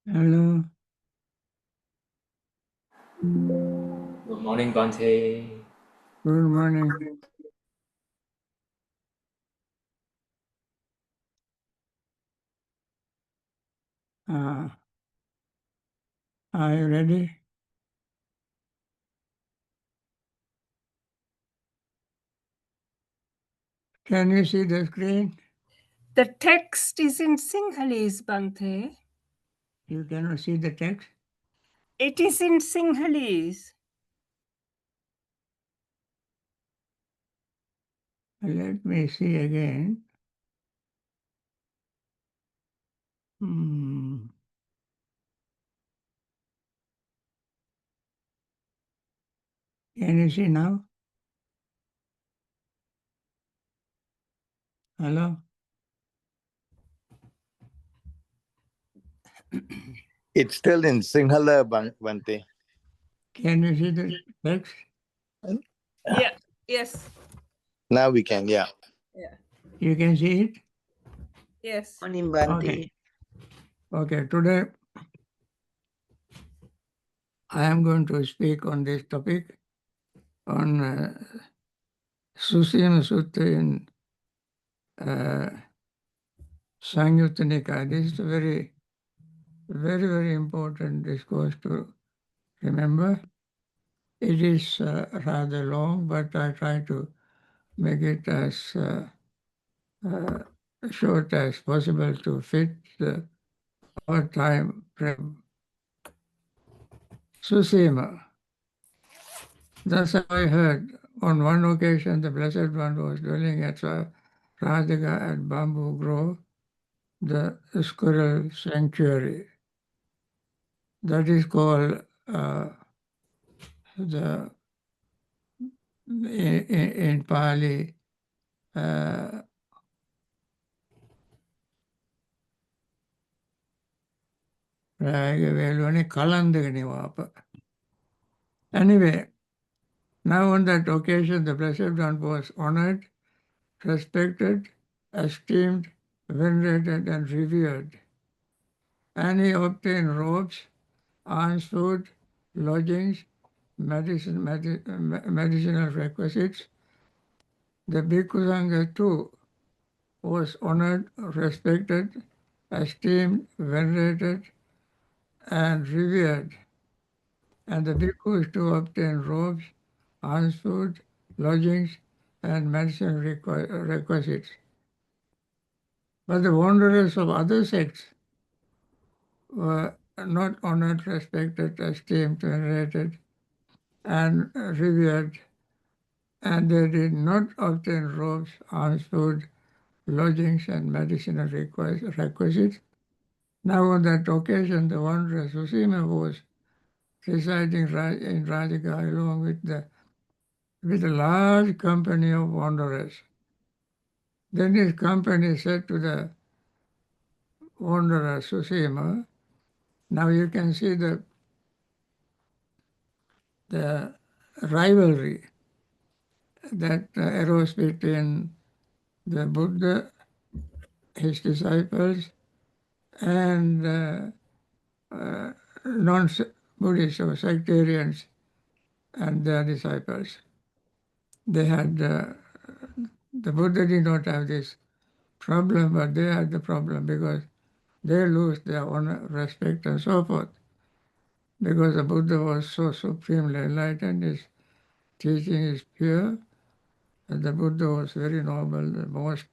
Hello. Good morning, Bhante. Good morning. Uh, are you ready? Can you see the screen? The text is in Sinhalese, Bhante. You cannot see the text? It is in Sinhalese. Let me see again. Hmm. Can you see now? Hello? It's still in Sinhala, Bhante. Can you see the text? Yeah. Yes. Now we can, yeah. Yeah. You can see it? Yes. Morning, Bhante. Okay. Okay, today I am going to speak on this topic on Susīma Sutta in Samyutta Nikaya. This is a very, very important discourse to remember. It is rather long, but I try to make it as short as possible to fit our time frame. Susīma. Thus I heard on one occasion the Blessed One was dwelling at Radhika at Bamboo Grove, the squirrel sanctuary. That is called in Pali Anyway, now on that occasion, the Blessed One was honored, respected, esteemed, venerated, and revered. And he obtained robes, alms food, lodgings, medicinal requisites. The Bhikkhu Sangha too was honored, respected, esteemed, venerated, and revered. And the bhikkhus to obtain robes, alms food, lodgings, and medicine requisites. But the wanderers of other sects were not honored, respected, esteemed, venerated, and revered, and they did not obtain robes, alms food, lodgings, and medicinal requisites. Now on that occasion, the wanderer Susīma was residing in Radhika along with a large company of wanderers. Then his company said to the wanderer Susīma, now you can see the rivalry that arose between the Buddha, his disciples, and non-Buddhists or sectarians and their disciples. They had, the Buddha did not have this problem, but they had the problem because they lose their honor, respect, and so forth. Because the Buddha was so supremely enlightened, his teaching is pure, and the Buddha was very noble, the most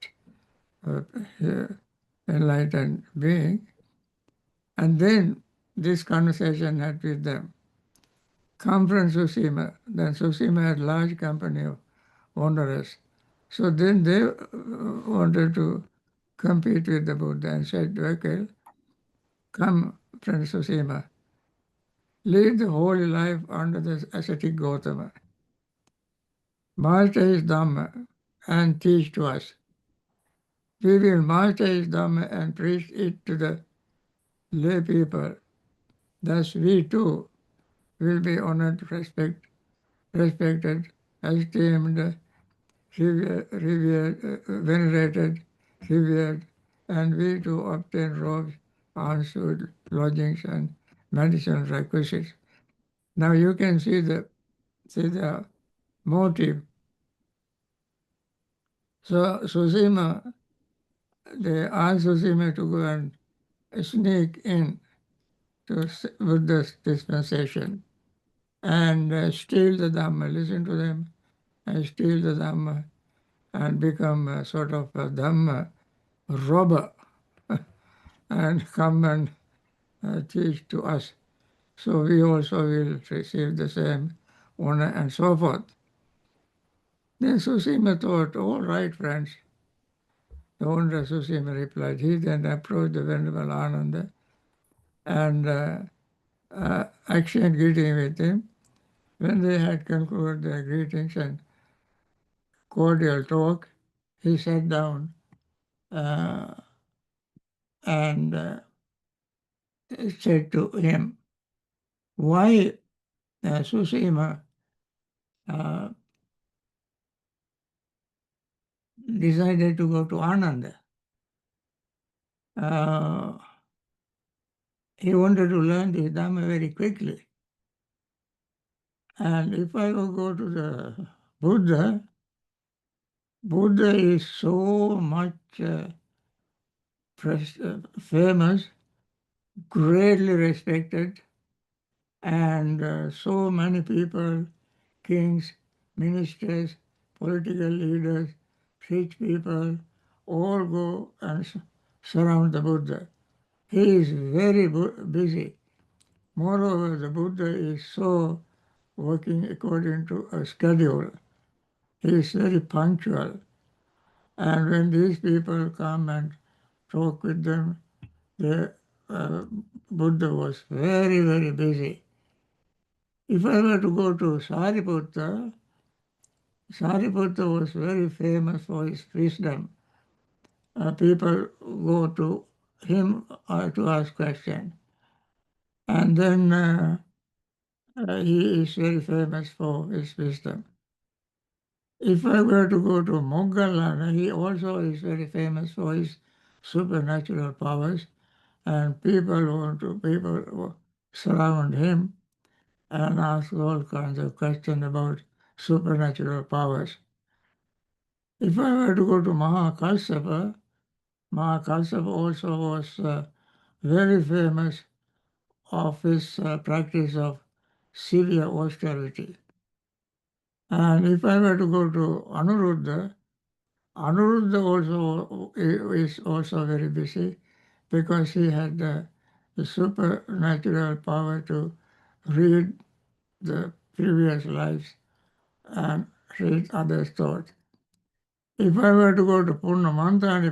enlightened being. And then this conversation had with them. Come from Susīma. Then Susīma had large company of wanderers. So then they wanted to compete with the Buddha and said, okay, come, friend Susīma, lead the holy life under the ascetic Gautama. Master his Dhamma and teach to us. We will master his Dhamma and preach it to the lay people. Thus we too will be honored, respected, esteemed, venerated, revered, and we too obtain robes, alms, food, lodgings, and medicinal requisites. Now you can see the motive. So Susīma, they asked Susīma to go and sneak in to Buddha's dispensation and steal the Dhamma, listen to them, and steal the Dhamma and become a sort of a Dhamma robber and come and teach to us. So we also will receive the same honor and so forth. Then Susīma thought, all right, friends. The owner Susīma replied. He then approached the Venerable Ananda and exchanged greeting with him. When they had concluded their greetings and cordial talk, he sat down and said to him, why Susīma decided to go to Ananda? He wanted to learn the Dhamma very quickly. And if I will go to the Buddha, Buddha is so much famous, greatly respected, and so many people, kings, ministers, political leaders, rich people, all go and surround the Buddha. He is very busy. Moreover, the Buddha is so working according to a schedule. He is very punctual. And when these people come and talk with them, the Buddha was very, very busy. If I were to go to Sariputta, Sariputta was very famous for his wisdom. People go to him to ask questions. And then he is very famous for his wisdom. If I were to go to Moggallana, he also is very famous for his supernatural powers, and people surround him and ask all kinds of questions about supernatural powers. If I were to go to Mahakassapa, Mahakassapa also was very famous of his practice of severe austerity. And if I were to go to Anuruddha, Anuruddha also is also very busy because he had the supernatural power to read the previous lives and read others' thoughts. If I were to go to Purnamantani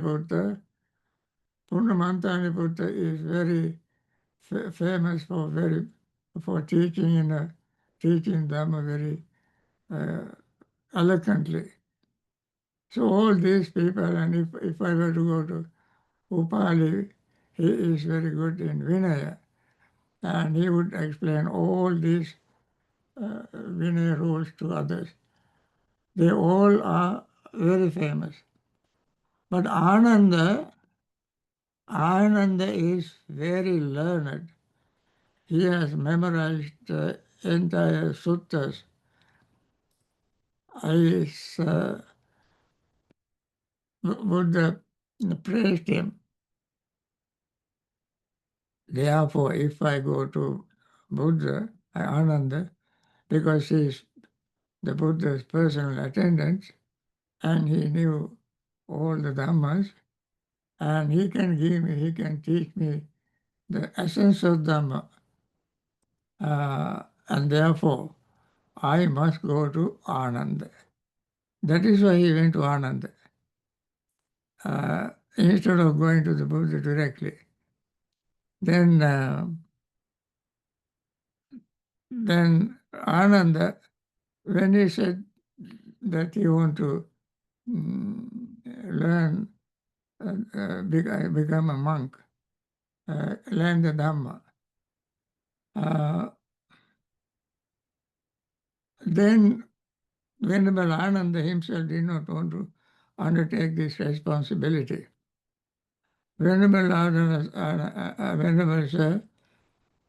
Buddha is very famous for teaching Dhamma very eloquently. So all these people, and if I were to go to Upali, he is very good in Vinaya, and he would explain all these Vinaya rules to others. They all are very famous. But Ananda is very learned. He has memorized the entire suttas. Buddha praised him. Therefore, if I go to Buddha, Ananda, because he is the Buddha's personal attendant, and he knew all the Dhammas, and he can teach me the essence of Dhamma. And therefore, I must go to Ananda. That is why he went to Ananda, instead of going to the Buddha directly. Then Ananda, when he said that he want to learn, become a monk, learn the Dhamma, then Venerable Ananda himself did not want to undertake this responsibility. Venerable Venerable Sir,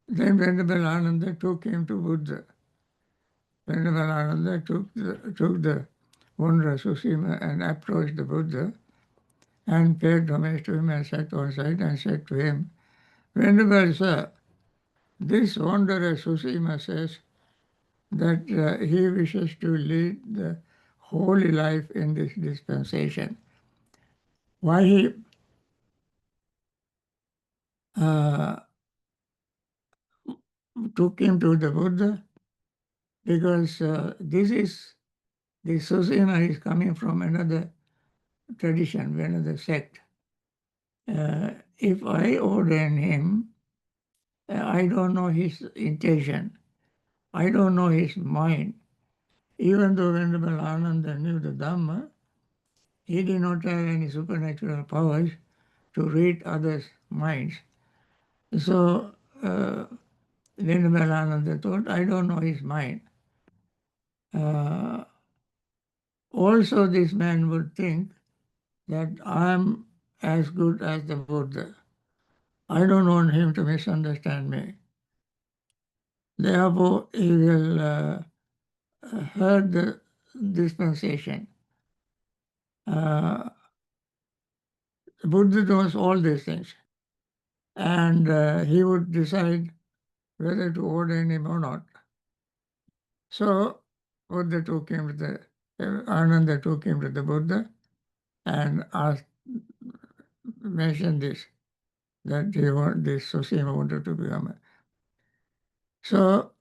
then Venerable Ananda took him to Buddha. Venerable Ananda took the wanderer Susīma and approached the Buddha and paid homage to him and sat on side and said to him, Venerable Sir, this wanderer Susīma says that he wishes to lead the holy life in this dispensation. Why he took him to the Buddha? Because this Susīma is coming from another tradition, another sect. If I ordain him, I don't know his intention. I don't know his mind. Even though Venerable Ananda knew the Dhamma, he did not have any supernatural powers to read others' minds. So Venerable Ananda thought, I don't know his mind. Also, this man would think that I am as good as the Buddha. I don't want him to misunderstand me. Therefore, he will heard the dispensation. Buddha knows all these things, and he would decide whether to ordain him or not. So Buddha took him to the Ananda took him to the Buddha and mentioned this, that this Susīma wanted to become a. So,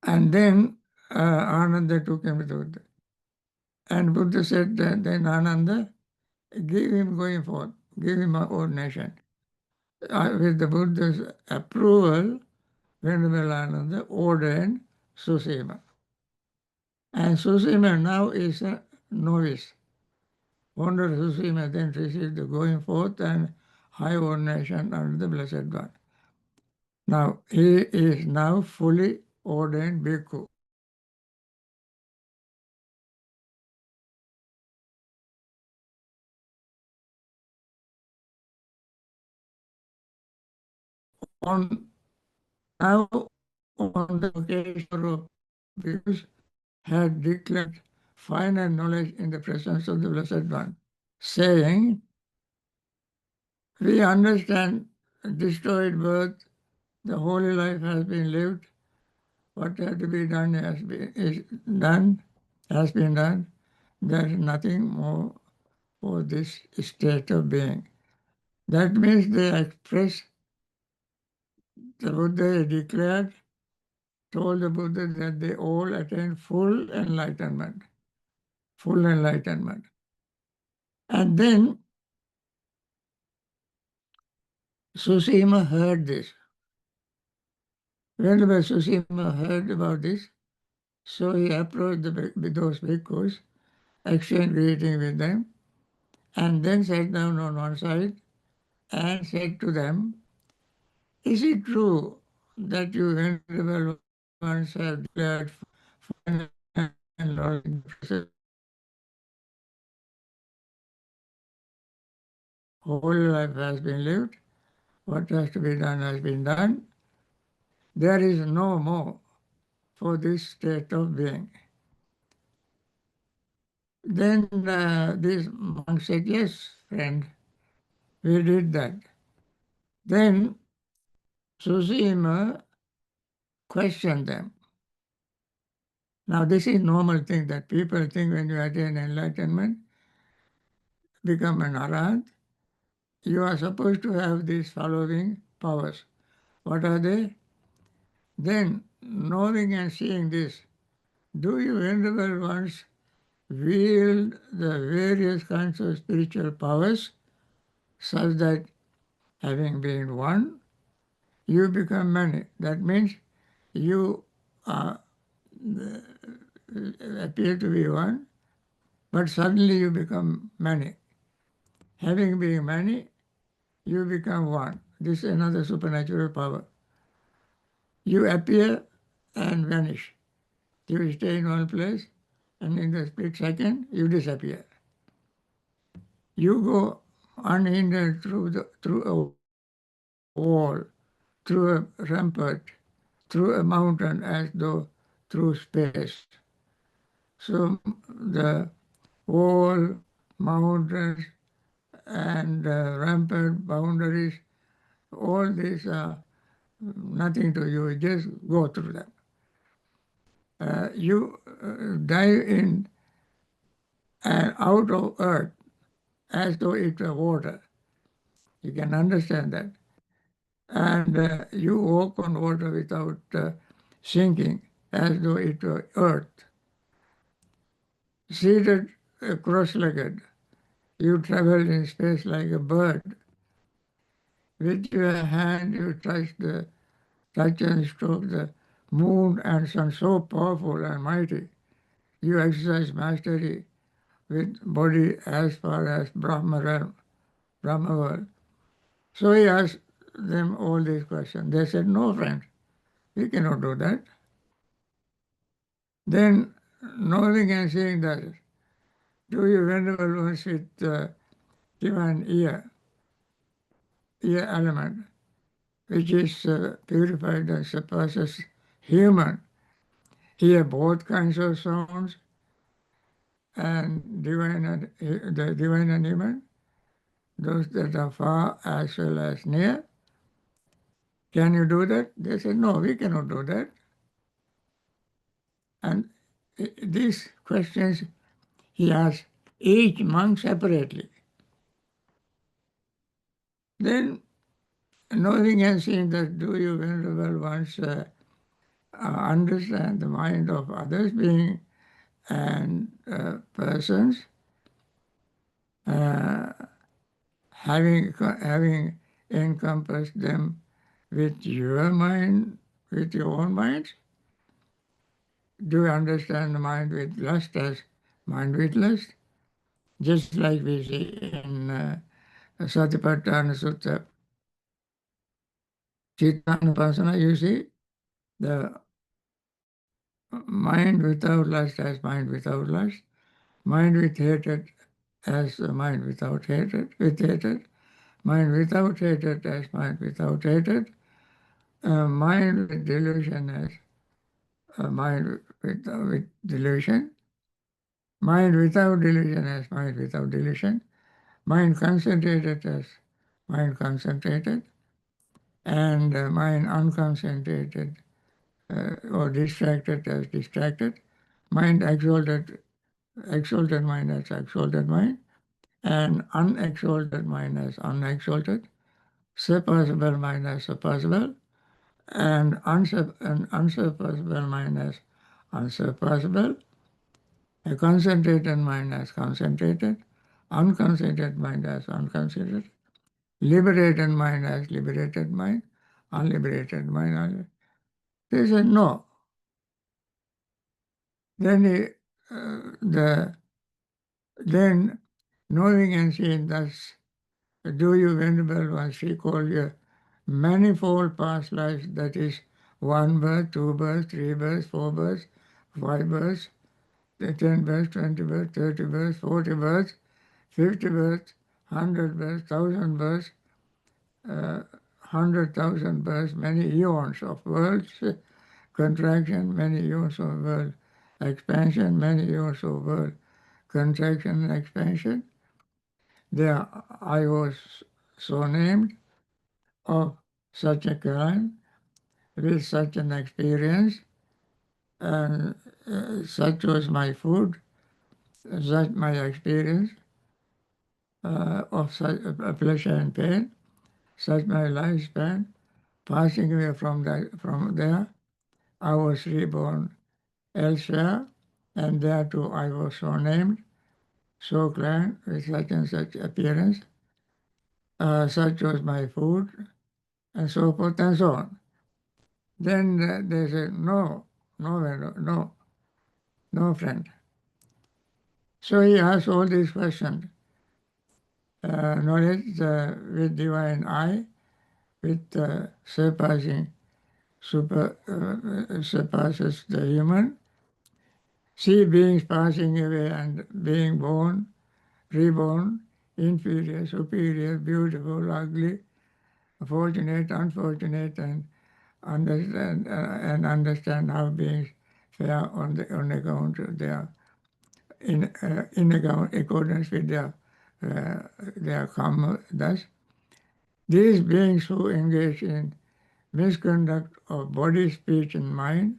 and then Ananda took him to the Buddha. And Buddha said, then Ananda, give him going forth, give him an ordination. With the Buddha's approval, Venerable Ananda ordained Susīma. And Susīma now is a novice. Wanderer Susīma then received the going forth and high ordination under the Blessed One. Now, he is now fully ordained bhikkhu. Now, on the occasion of bhikkhus, had declared final knowledge in the presence of the Blessed One, saying, we understand destroyed birth, the holy life has been lived, what had to be done has been done. There is nothing more for this state of being. That means they express, the Buddha declared, told the Buddha that they all attain full enlightenment. Full enlightenment. And then Susīma heard this. Whenever Susīma heard about this, so he approached those bhikkhus, exchanged greeting with them, and then sat down on one side and said to them, is it true that you venerable ones have declared final and whole life has been lived, what has to be done has been done, there is no more for this state of being. Then this monk said, yes, friend, we did that. Then Susīma questioned them. Now this is normal thing that people think when you attain enlightenment, become an arahant, you are supposed to have these following powers. What are they? Then, knowing and seeing this, do you venerable ones wield the various kinds of spiritual powers such that having been one, you become many? That means you appear to be one, but suddenly you become many. Having been many, you become one. This is another supernatural power. You appear and vanish. You stay in one place, and in the split second, you disappear. you go unhindered through a wall, through a rampart, through a mountain, as though through space. So the wall, mountains, and rampart, boundaries, all these are nothing to you. Just go through them. You dive in and out of earth as though it were water. You can understand that. And you walk on water without sinking, as though it were earth. Seated cross-legged, you travel in space like a bird. With your hand you touch and stroke the moon and sun, so powerful and mighty. You exercise mastery with body as far as Brahma realm, Brahma world. So he asked them all these questions. They said, no, friend, we cannot do that. Then, knowing and seeing that, do you venerable ones with divine ear element, which is purified and surpasses human, hear both kinds of sounds, and the divine and human, those that are far as well as near. Can you do that? They said, no, we cannot do that. And these questions he asked each monk separately. Then, knowing and seeing that, do you venerable ones understand the mind of others, being and persons, having encompassed them with your mind, with your own mind? Do you understand the mind with lust as mind with lust? Just like we see in Satipatthana Sutta, Chittanupassana, you see the mind without lust as mind without lust, mind with hatred as mind without hatred, with hatred, mind without hatred as mind without hatred, mind with delusion as mind with delusion, mind without delusion as mind without delusion, mind concentrated as mind concentrated, and mind unconcentrated or distracted as distracted, mind exalted mind as exalted mind, and unexalted mind as unexalted, surpassable mind as surpassable, and unsurpassable mind as unsurpassable, a concentrated mind as concentrated, unconcentrated mind as unconcentrated, liberated mind as liberated mind, unliberated mind. They said no. Then then knowing and seeing thus, do you venerable ones recall your manifold past lives, that is, 1 birth, 2 births, 3 births, 4 births, 5 births, 10 births, 20 births, 30 births, 40 births, 50 births, 100 births, 1,000 births, 100,000 births, many eons of worlds contraction, many eons of world expansion, many eons of world contraction and expansion. There I was so named, of such a kind, with such an experience, and such was my food, such my experience of such pleasure and pain, such my lifespan. Passing away from there, I was reborn elsewhere, and there too I was so named, so clad, with such and such appearance. Such was my food, and so forth and so on. Then they said, no, friend. So he asked all these questions. Knowledge with divine eye, with surpasses the human. See beings passing away and being born, reborn inferior, superior, beautiful, ugly, fortunate, unfortunate, and understand how beings fare on account of their accordance with their karma. Thus, these beings who engage in misconduct of body, speech, and mind,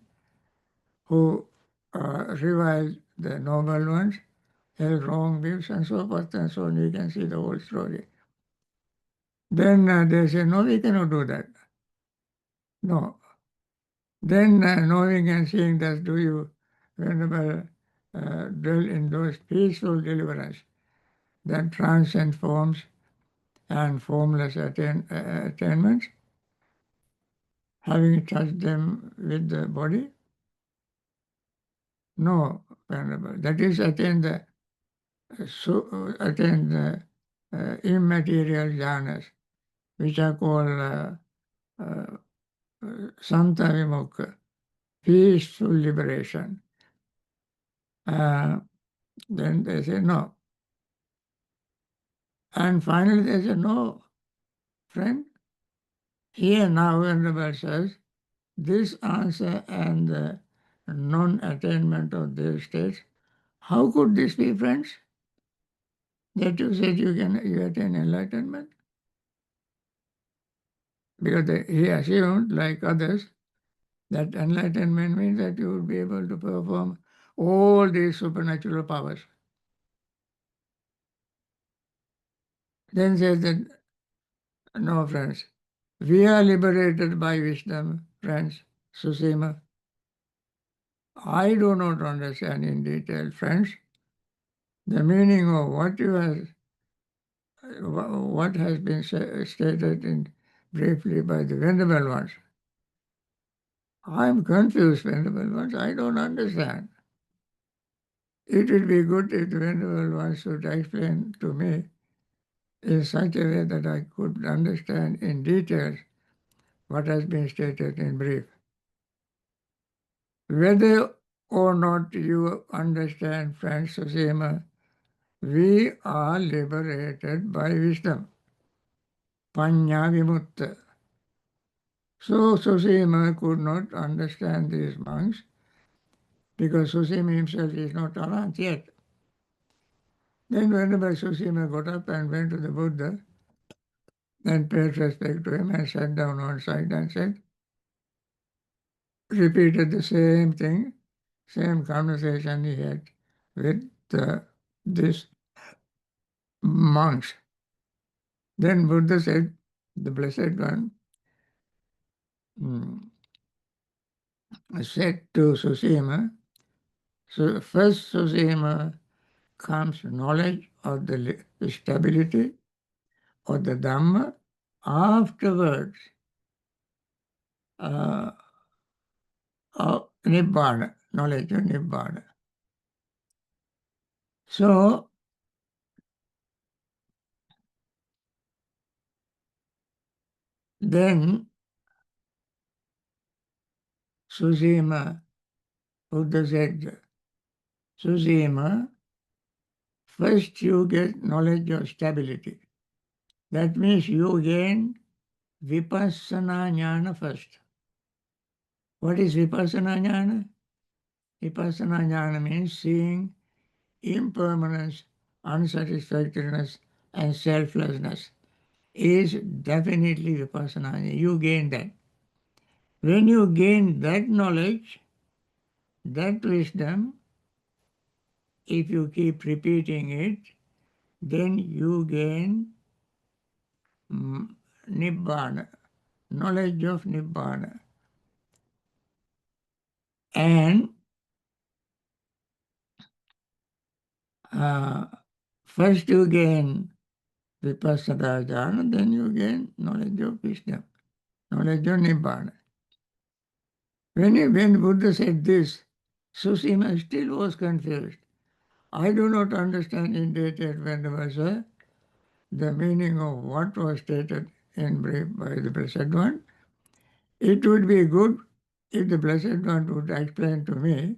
who revile the noble ones, held wrong views, and so forth and so on. You can see the whole story. Then they say, no, we cannot do that. No. Then knowing and seeing that, do you, whenever dwell in those peaceful deliverance that transcend forms and formless attainments, having touched them with the body? No, Venerable. That is attain the immaterial jhanas, which are called Santa Vimukha, peaceful liberation. Then they say no. And finally they say, no, friend, here now Venerable says, this answer and the non-attainment of these states, how could this be, friends? That you said you attain enlightenment? Because he assumed, like others, that enlightenment means that you would be able to perform all these supernatural powers. Then says that, no, friends, we are liberated by wisdom, friends, Susīma. I do not understand in detail, friends, the meaning of what has been stated in briefly by the Venerable Ones. I am confused, Venerable Ones. I don't understand. It would be good if the Venerable Ones should explain to me in such a way that I could understand in detail what has been stated in brief. Whether or not you understand, friends Susīma, we are liberated by wisdom. Panya vimutta. So Susīma could not understand these monks because Susīma himself is not Arahant yet. Then Venerable Susīma got up and went to the Buddha, then paid respect to him and sat down on side and said, repeated the same thing, same conversation he had with these monks. Then Buddha said, the Blessed One said to Susīma, so first Susīma comes knowledge of the stability of the Dhamma, afterwards of Nibbana, knowledge of Nibbana. So, then Susīma, Buddha said, Susīma, first you get knowledge of stability. That means you gain vipassana jnana first. What is vipassana jnana? Vipassana jnana means seeing impermanence, unsatisfactoriness, and selflessness is definitely vipassana jnana. You gain that. When you gain that knowledge, that wisdom, if you keep repeating it, then you gain Nibbana, knowledge of Nibbana. And first you gain vipassana jnana, then you gain knowledge of wisdom, knowledge of Nibbana. When Buddha said this, Susīma still was confused. I do not understand in detail, Venerable Sir, the meaning of what was stated in brief by the Blessed One. It would be good if the Blessed One would explain to me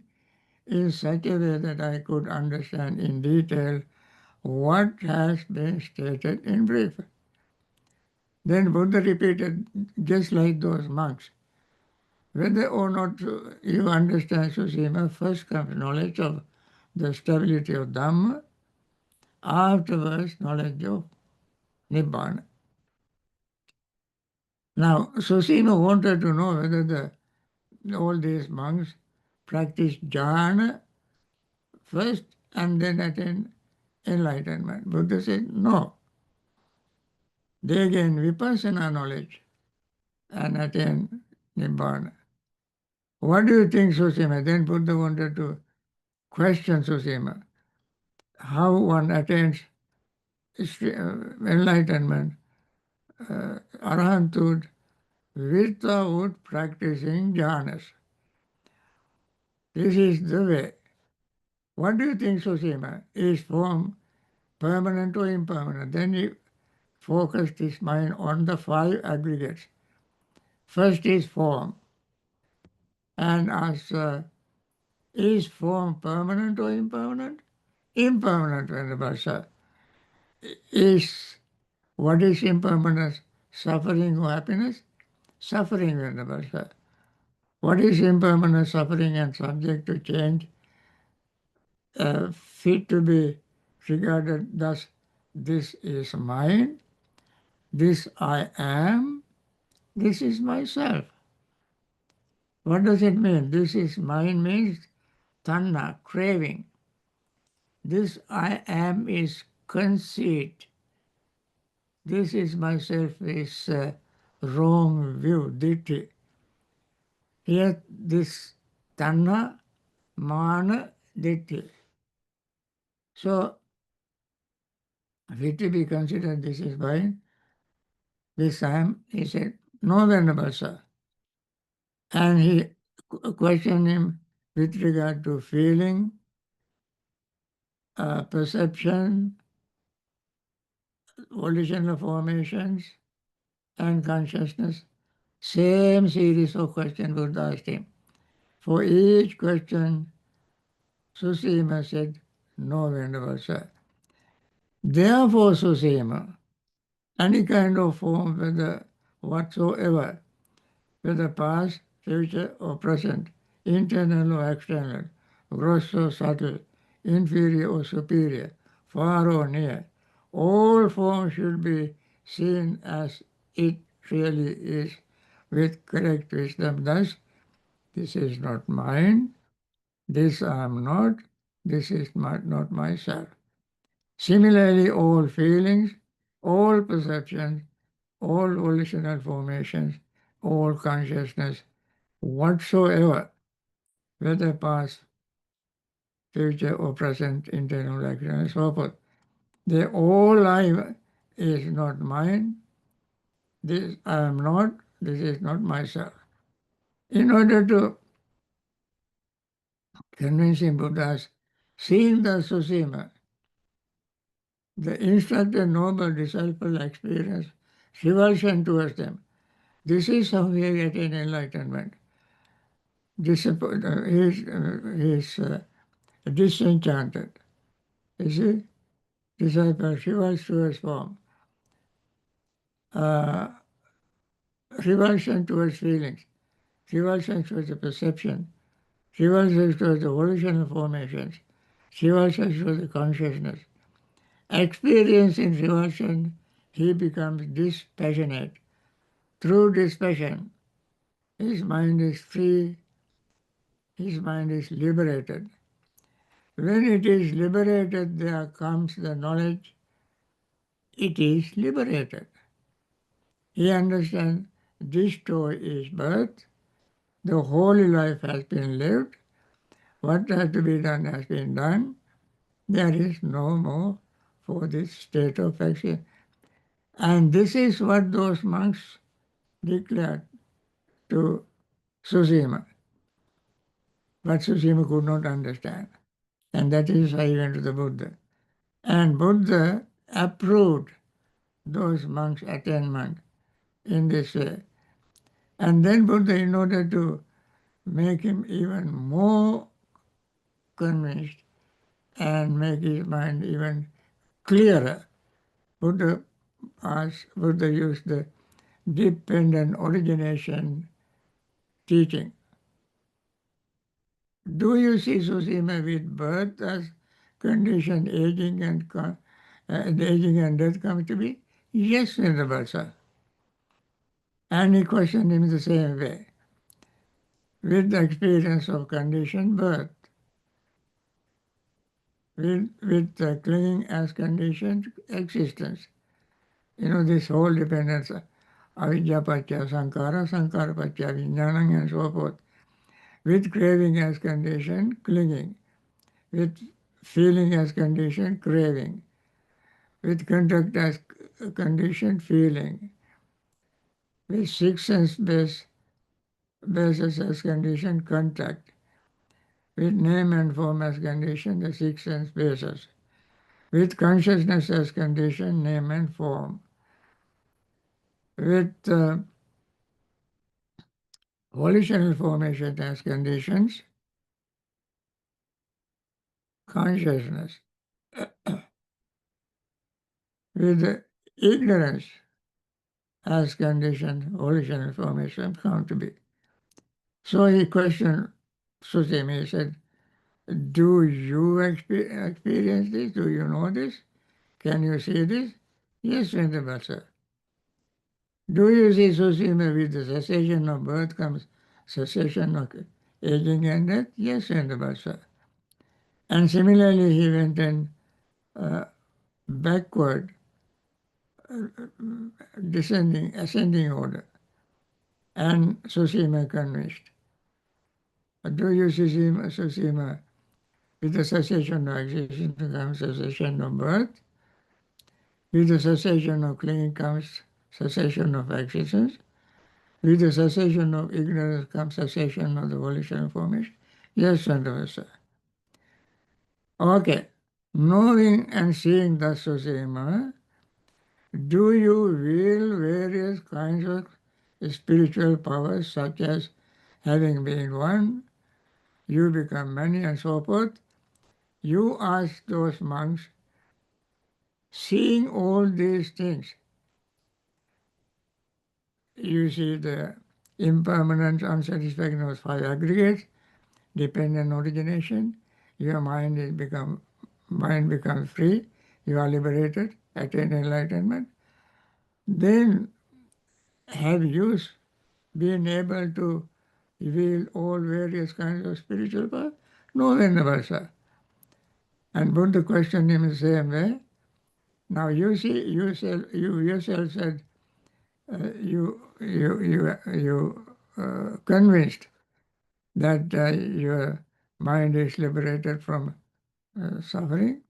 in such a way that I could understand in detail what has been stated in brief. Then Buddha repeated, just like those monks, whether or not you understand Susīma, first comes knowledge of the stability of Dhamma, afterwards knowledge of Nibbana. Now, Susīma wanted to know whether all these monks practice jhana first and then attain enlightenment. Buddha said, no. They gain vipassana knowledge and attain Nibbana. What do you think, Susīma? Then Buddha wanted to question Susīma, how one attains enlightenment, arahanthood, without practicing jhanas. This is the way. What do you think, Susīma? Is form permanent or impermanent? Then he focused his mind on the 5 aggregates. First is form, and asked, is form permanent or impermanent? Impermanent, Venerable Sir. What is impermanence? Suffering or happiness? Suffering, Venerable Sir. What is impermanent? Suffering and subject to change, fit to be regarded thus, this is mine, this I am, this is myself. What does it mean? This is mine means tanha, craving. This I am is conceit. This is myself is wrong view, ditthi. Here this tanha, mana, ditthi. So, fit to be considered this is mine, this I am, he said, no, Venerable Sir. And he questioned him with regard to feeling, perception, volitional formations, and consciousness. Same series of questions Buddha asked him. For each question, Susīma said, no, Venerable Sir. Therefore, Susīma, any kind of form, whether whatsoever, whether past, future, or present, internal or external, gross or subtle, inferior or superior, far or near, all forms should be seen as it really is with correct wisdom. Thus, this is not mine, this I am not, this is not myself. Similarly, all feelings, all perceptions, all volitional formations, all consciousness, whatsoever, whether past, future, or present, internal, external, and so forth, they all lie is not mine, this I am not, this is not myself. In order to convince him, Buddha asked, seeing the Susīma, the instructed noble disciple experienced revulsion towards them. This is how we attain enlightenment. He is disenchanted. You see, disciple revulsion towards form. Revulsion towards feelings, revulsion towards the perception, revulsion towards the volitional formations, revulsion towards the consciousness. Experiencing revulsion, he becomes dispassionate. Through dispassion, his mind is free, his mind is liberated. When it is liberated, there comes the knowledge, it is liberated. He understands this story is birth, the holy life has been lived, what has to be done has been done, there is no more for this state of action. And this is what those monks declared to Susīma. But Susīma could not understand. And that is why he went to the Buddha. And Buddha approved those monks' attainment in this way. And then Buddha, in order to make him even more convinced and make his mind even clearer. Buddha used the dependent origination teaching. Do you see, Susīma, with birth as condition, aging and death come to be? Yes, Venerable Sir. And he questioned him the same way. With the experience of conditioned birth, with the clinging as conditioned existence. This whole dependence, avidya pacha sankara, sankara pacha vijnana, and so forth. With craving as condition, clinging. With feeling as condition, craving. With contact as condition, feeling. With six sense bases as condition, contact. With name and form as condition, the six sense bases. With consciousness as condition, name and form. With volitional formation as conditions, consciousness. With ignorance as condition, volitional formation come to be. So he questioned Susīma. He said, do you experience this? Do you know this? Can you see this? Yes, Venerable Sir. Do you see, Susīma, with the cessation of birth comes cessation of aging and death? Yes, Venerable Sir. And similarly, he went in backward, ascending order. And Susīma convinced. Do you see, Susīma, with the cessation of existence comes cessation of birth. With the cessation of clinging comes cessation of existence. With the cessation of ignorance comes cessation of the volitional formation. Yes, Venerable Sir. Okay. Knowing and seeing thus, Susīma, do you wield various kinds of spiritual powers, such as having been one, you become many, and so forth? You ask those monks, seeing all these things, you see the impermanent unsatisfaction of five aggregates, dependent origination, your mind becomes free, you are liberated, attain enlightenment. Then have you been able to wield all various kinds of spiritual power? No, Venerable Sir. And Buddha questioned him the same way. Now you see, you yourself said you convinced that your mind is liberated from suffering,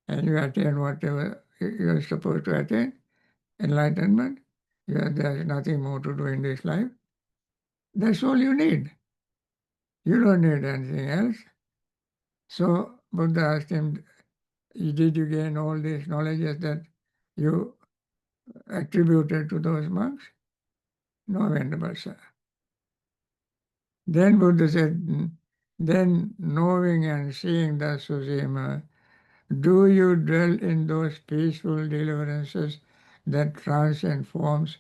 and you attain whatever you are supposed to attain, enlightenment. There is nothing more to do in this life. That's all you need. You don't need anything else. So Buddha asked him, did you gain all these knowledges that you attributed to those monks? No, Venerable Sir. Then Buddha said, then knowing and seeing the Susīma, do you dwell in those peaceful deliverances that transcend forms,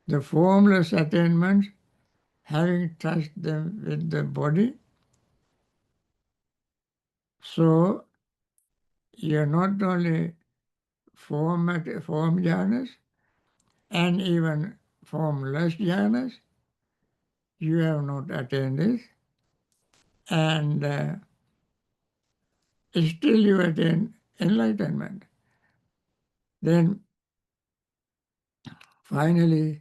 the formless attainments, having touched them with the body? So you're not only form jhanas and even formless jhanas, you have not attained this, and still you attain enlightenment. Then finally,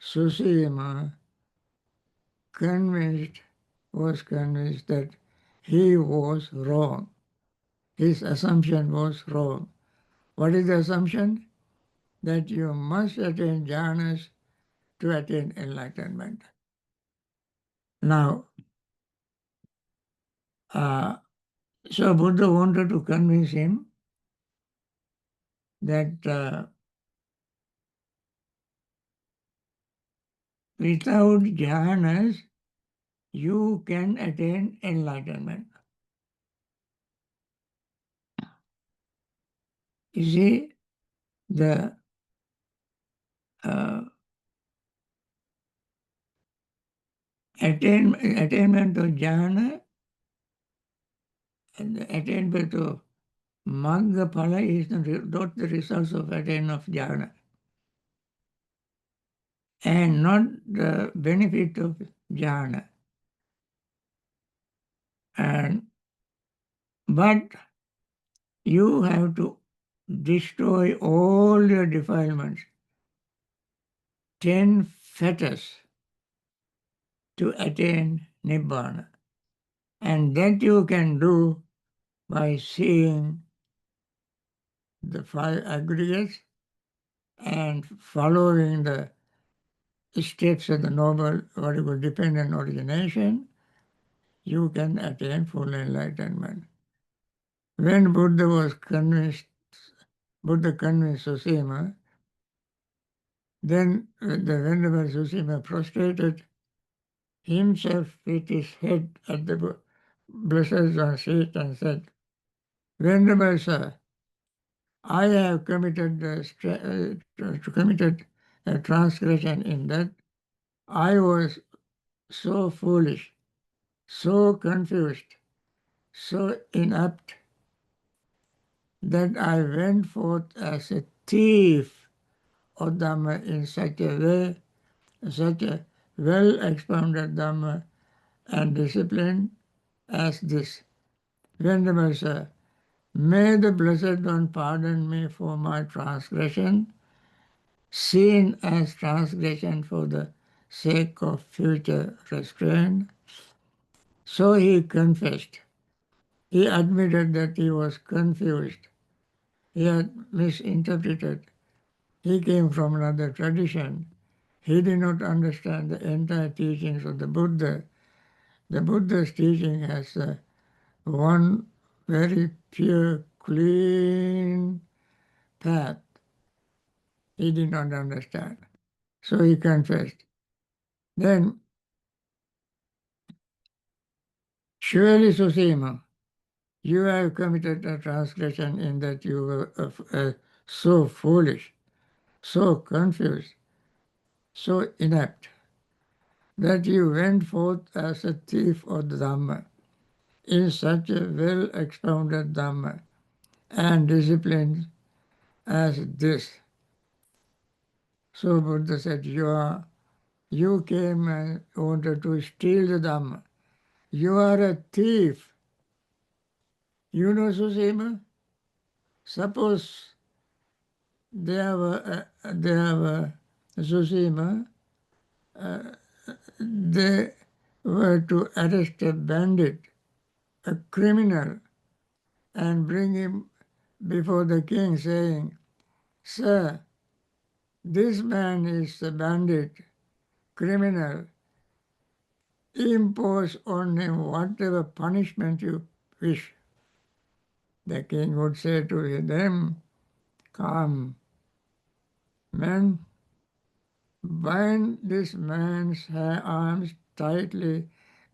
Susīma was convinced that he was wrong. His assumption was wrong. What is the assumption? That you must attain jhanas to attain enlightenment. Now, so Buddha wanted to convince him that without jhanas, you can attain enlightenment. You see, the attainment of jhana and the attainment of magga phala is not the results of attainment of jhana, and not the benefit of jhana. But you have to destroy all your defilements, 10 fetters, to attain Nibbana. And that you can do by seeing the 5 aggregates and following the steps of the noble, what you call dependent origination. You can attain full enlightenment. When Buddha convinced Susīma, then the Venerable Susīma prostrated himself with his head at the Blessed One's feet and said, Venerable Sir, I have committed a transgression in that I was so foolish, so confused, so inept that I went forth as a thief of Dhamma in such a way, such a well-expounded Dhamma and discipline as this. Venerable Sir, may the Blessed One pardon me for my transgression, seen as transgression for the sake of future restraint. So he confessed. He admitted that he was confused. He had misinterpreted. He came from another tradition. He did not understand the entire teachings of the Buddha. The Buddha's teaching has one very pure, clean path. He did not understand. So he confessed. Then, surely, Susīma, you have committed a transgression in that you were so foolish, so confused, so inept, that you went forth as a thief of the Dhamma, in such a well-expounded Dhamma and discipline as this. So Buddha said, you came and wanted to steal the Dhamma. You are a thief. You know, Susīma, suppose they have Susīma, they were to arrest a bandit, a criminal, and bring him before the king saying, Sir, this man is a bandit, criminal. Impose on him whatever punishment you wish. The king would say to them, Come, men, bind this man's arms tightly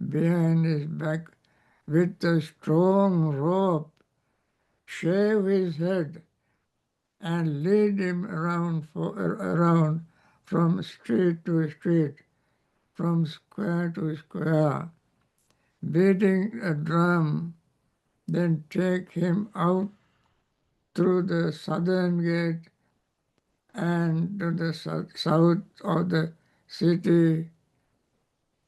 behind his back with a strong rope, shave his head, and lead him around from street to street, from square to square, beating a drum, then take him out through the southern gate and to the south of the city,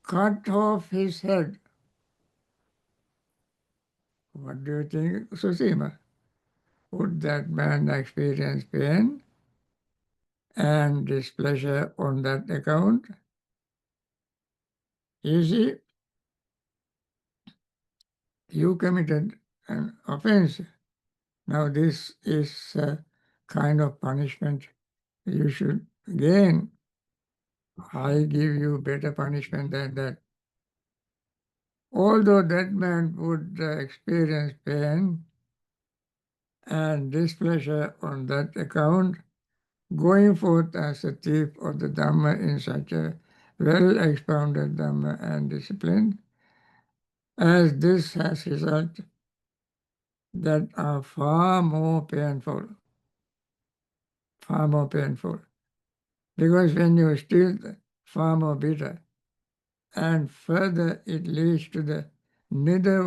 cut off his head. What do you think, Susīma? Would that man experience pain and displeasure on that account? You see, you committed an offense. Now this is a kind of punishment you should gain. I give you better punishment than that. Although that man would experience pain and displeasure on that account, going forth as a thief of the Dhamma in such a well-expounded Dhamma and discipline, as this has results that are far more painful. far more painful. Because when you steal, far more bitter. And further, it leads to the nether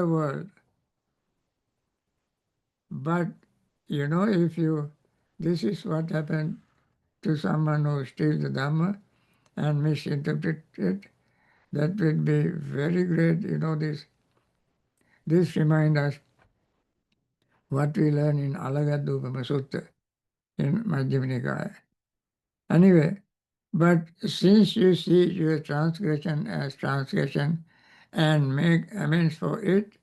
world. But, this is what happened to someone who steals the Dhamma and misinterpret it, that will be very great. This reminds us what we learn in Alagadupama Sutta in Majjhima Nikaya. Anyway, but since you see your transgression as transgression and make amends for it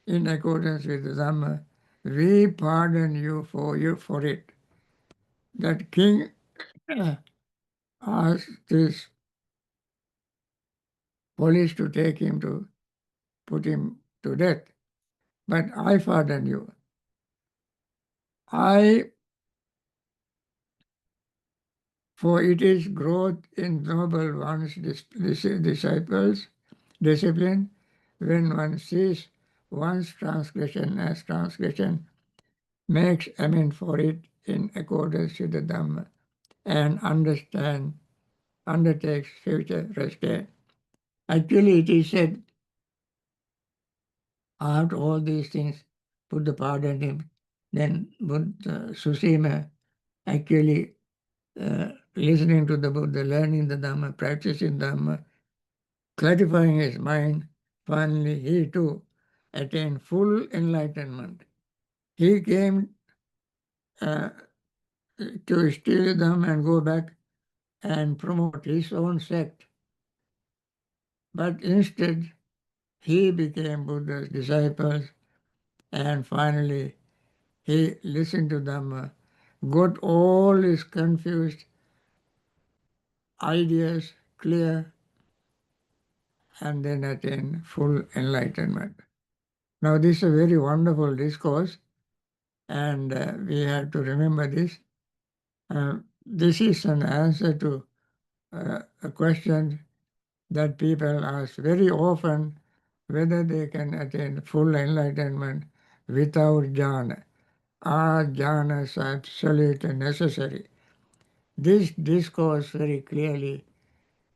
in accordance with the Dhamma, we pardon you for it. That king asked this police to take him to put him to death. But I pardon you. For it is growth in noble one's disciples, discipline, when one sees one's transgression as transgression, makes amends for it in accordance with the Dhamma, and undertakes future restraint. Actually, it is said, after all these things, Buddha pardoned him. Then Susīma actually listening to the Buddha, learning the Dhamma, practicing Dhamma, clarifying his mind, finally he too attained full enlightenment. He came to steal Dhamma and go back and promote his own sect. But instead, he became Buddha's disciple, and finally he listened to Dhamma, got all his confused ideas clear, and then attained full enlightenment. Now, this is a very wonderful discourse, and we have to remember this. This is an answer to a question that people ask very often, whether they can attain full enlightenment without jhana. Are jhanas absolutely necessary? This discourse very clearly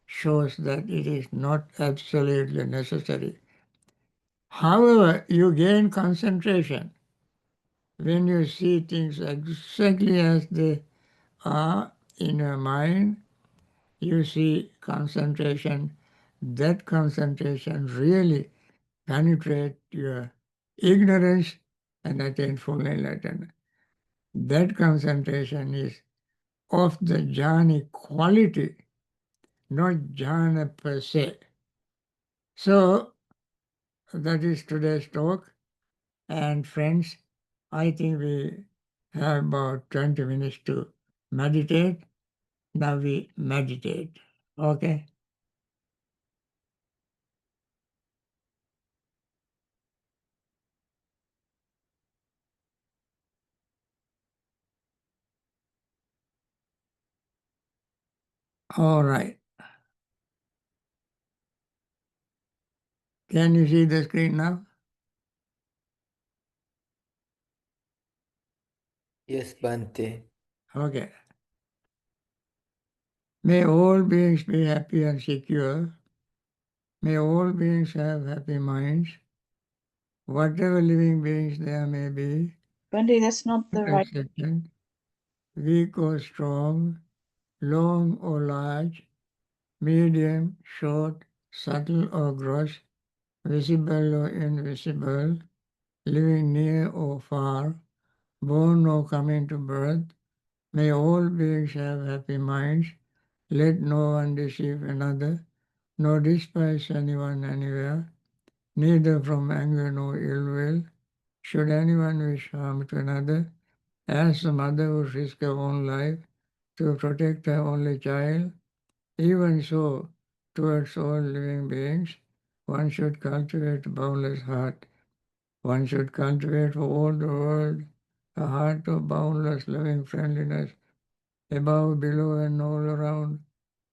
shows that it is not absolutely necessary. However, you gain concentration when you see things exactly as they are in your mind. You see concentration. That concentration really penetrates your ignorance and attain full enlightenment. That concentration is of the jhana quality, not jhana per se. So that is today's talk. And friends, I think we have about 20 minutes to meditate. Now we meditate. Okay? All right. Can you see the screen now? Yes, Bhante. Okay. May all beings be happy and secure. May all beings have happy minds. Whatever living beings there may be, Bhante, that's not the right. exception, weak or strong, long or large, medium, short, subtle or gross, visible or invisible, living near or far, born or coming to birth, may all beings have happy minds. Let no one deceive another, nor despise anyone anywhere, neither from anger nor ill will. Should anyone wish harm to another, as the mother would risk her own life to protect her only child, even so, towards all living beings, one should cultivate a boundless heart. One should cultivate for all the world a heart of boundless loving friendliness, above, below, and all around,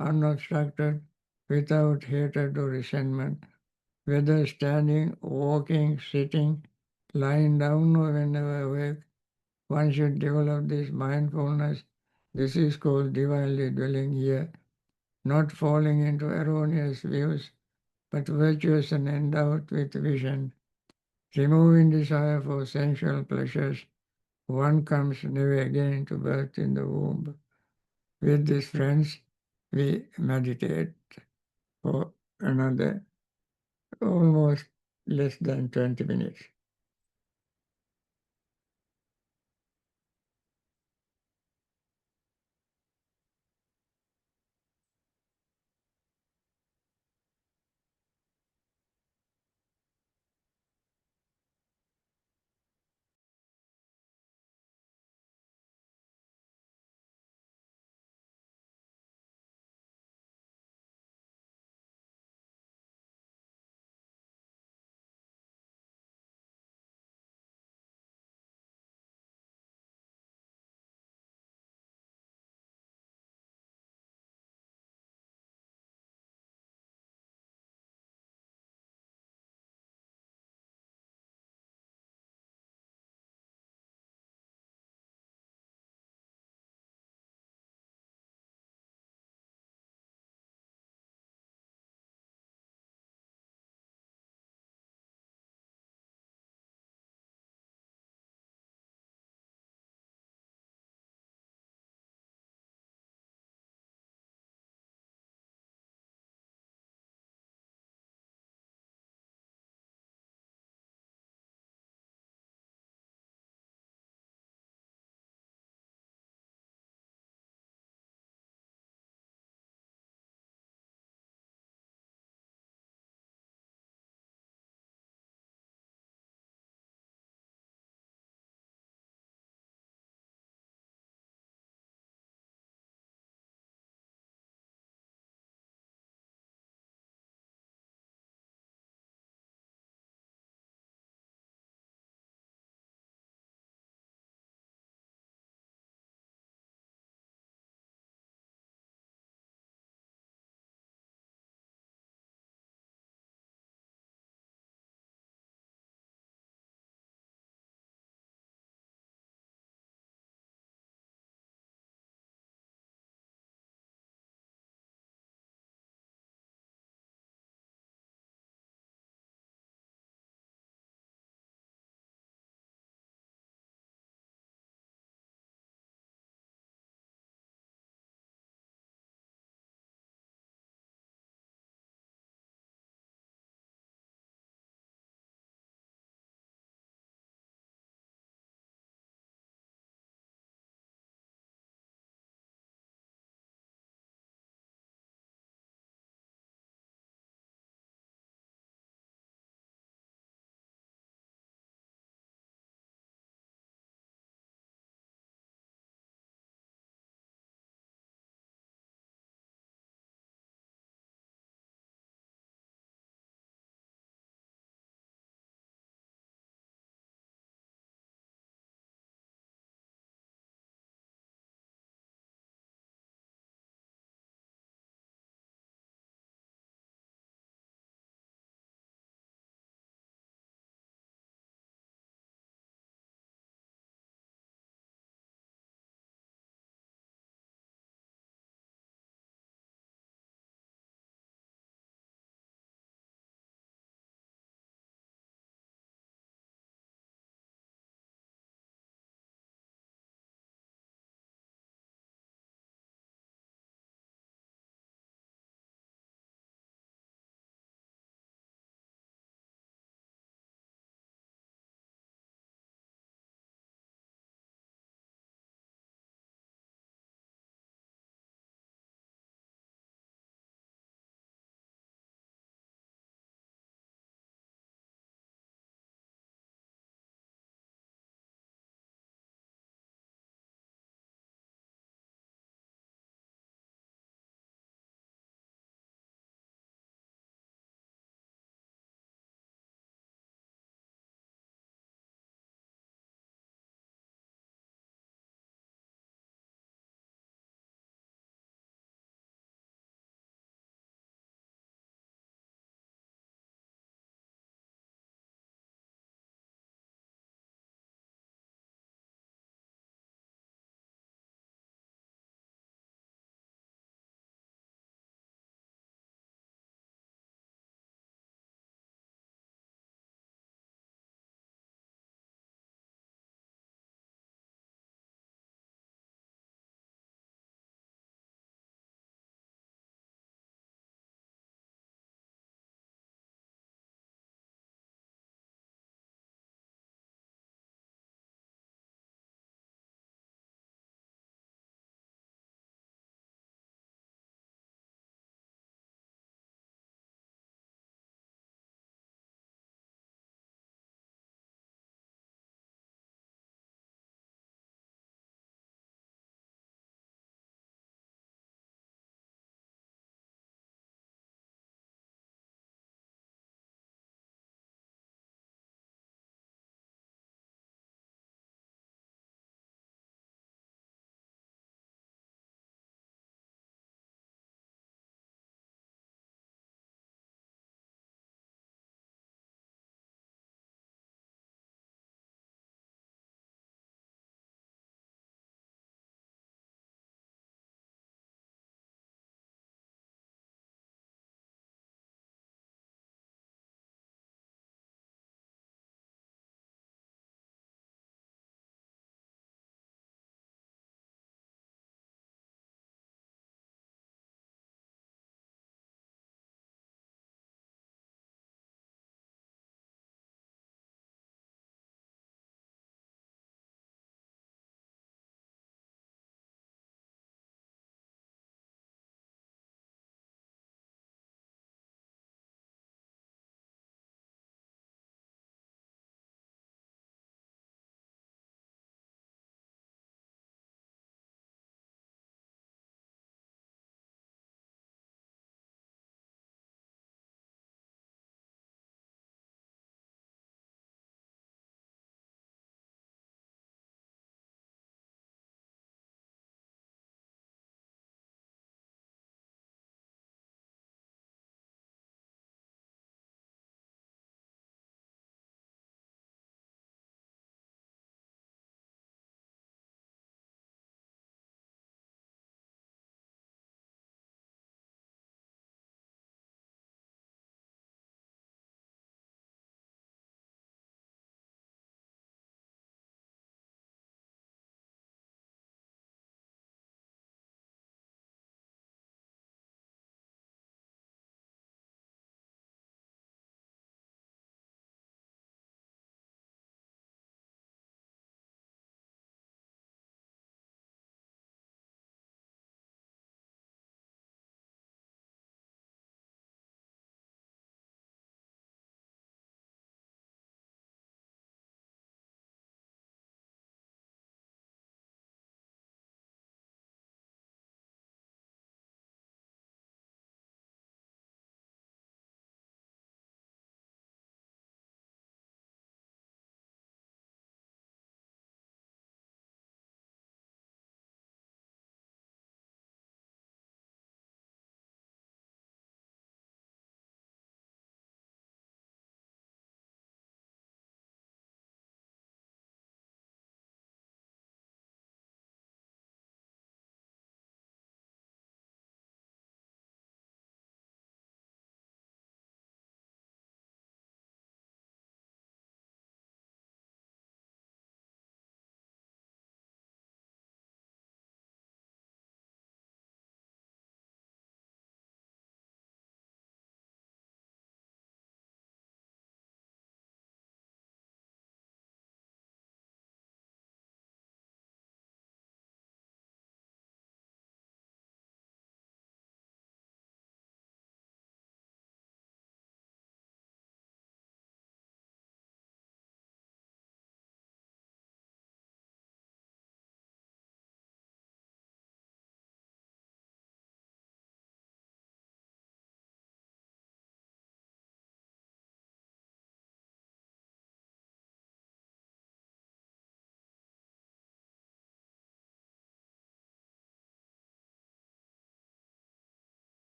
unobstructed, without hatred or resentment, whether standing, walking, sitting, lying down, or whenever awake. one should develop this mindfulness. This is called divinely dwelling here, not falling into erroneous views, but virtuous and endowed with vision. Removing desire for sensual pleasures, one comes never again to birth in the womb. With these friends, we meditate for another almost less than 20 minutes.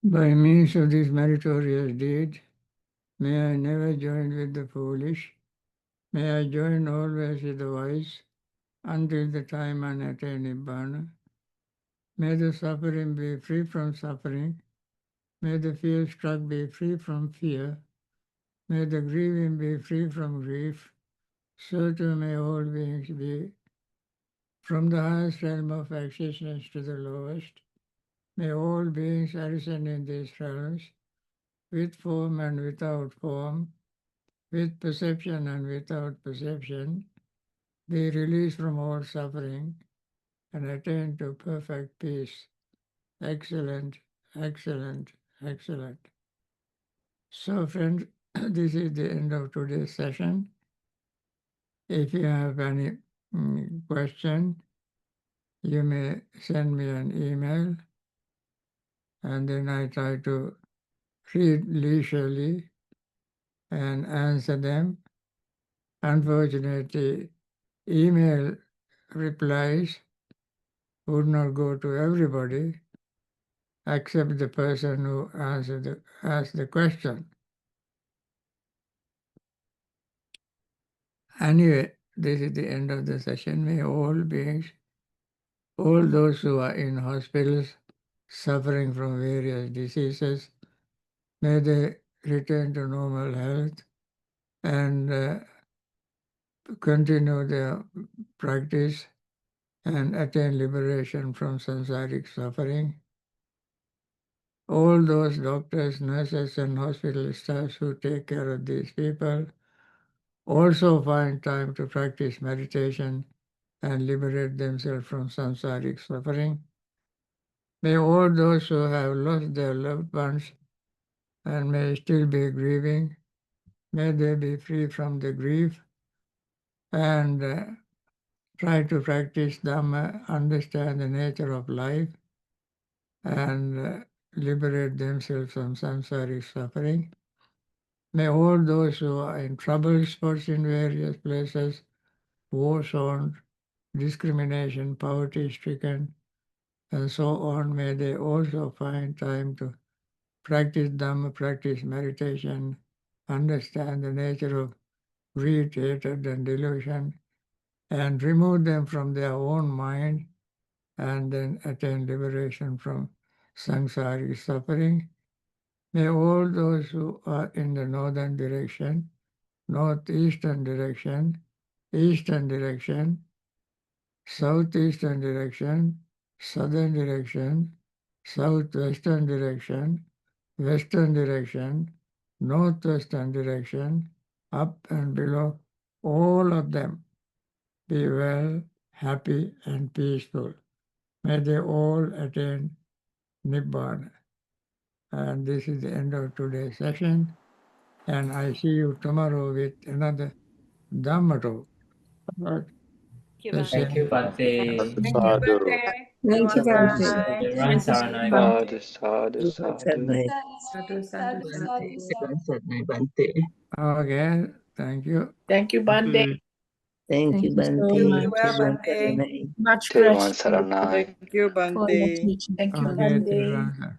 By means of this meritorious deed, may I never join with the foolish, may I join always with the wise, until the time I attain Nibbana. May the suffering be free from suffering, may the fear-struck be free from fear, may the grieving be free from grief, so too may all beings be, from the highest realm of existence to the lowest. May all beings arisen in these realms, with form and without form, with perception and without perception, be released from all suffering and attain to perfect peace. Excellent, excellent, excellent. So friends, this is the end of today's session. If you have any question, you may send me an email, and then I try to read leisurely and answer them. Unfortunately, email replies would not go to everybody except the person who asked the question. Anyway, this is the end of the session. May all beings, all those who are in hospitals suffering from various diseases, may they return to normal health and continue their practice and attain liberation from samsaric suffering. All those doctors, nurses, and hospital staffs who take care of these people also find time to practice meditation and liberate themselves from samsaric suffering. May all those who have lost their loved ones and may still be grieving, may they be free from the grief and try to practice Dhamma, understand the nature of life, and liberate themselves from samsaric suffering. May all those who are in trouble spots in various places, war-torn, discrimination, poverty-stricken, and so on, may they also find time to practice Dhamma, practice meditation, understand the nature of greed, hatred, and delusion, and remove them from their own mind, and then attain liberation from samsaric suffering. May all those who are in the northern direction, northeastern direction, eastern direction, southeastern direction, southern direction, southwestern direction, western direction, northwestern direction, up and below, all of them be well, happy, and peaceful. May they all attain Nibbana. And this is the end of today's session. And I see you tomorrow with another Dhamma talk. Right? Thank you, Bhante. Sadhu. Thank you, Bhante. Everyone, Saranai Sadhu, Bhante. sadhu, sadhu. Sadhu, sadhu, Bhante. Okay, thank you. Thank you, Bhante. Thank you, Bhante. Well, Bhante. Much Everyone, gratitude Saranai. Thank you, for your Bhante. teaching. Thank you, Okay, Bhante. Tiruvanga.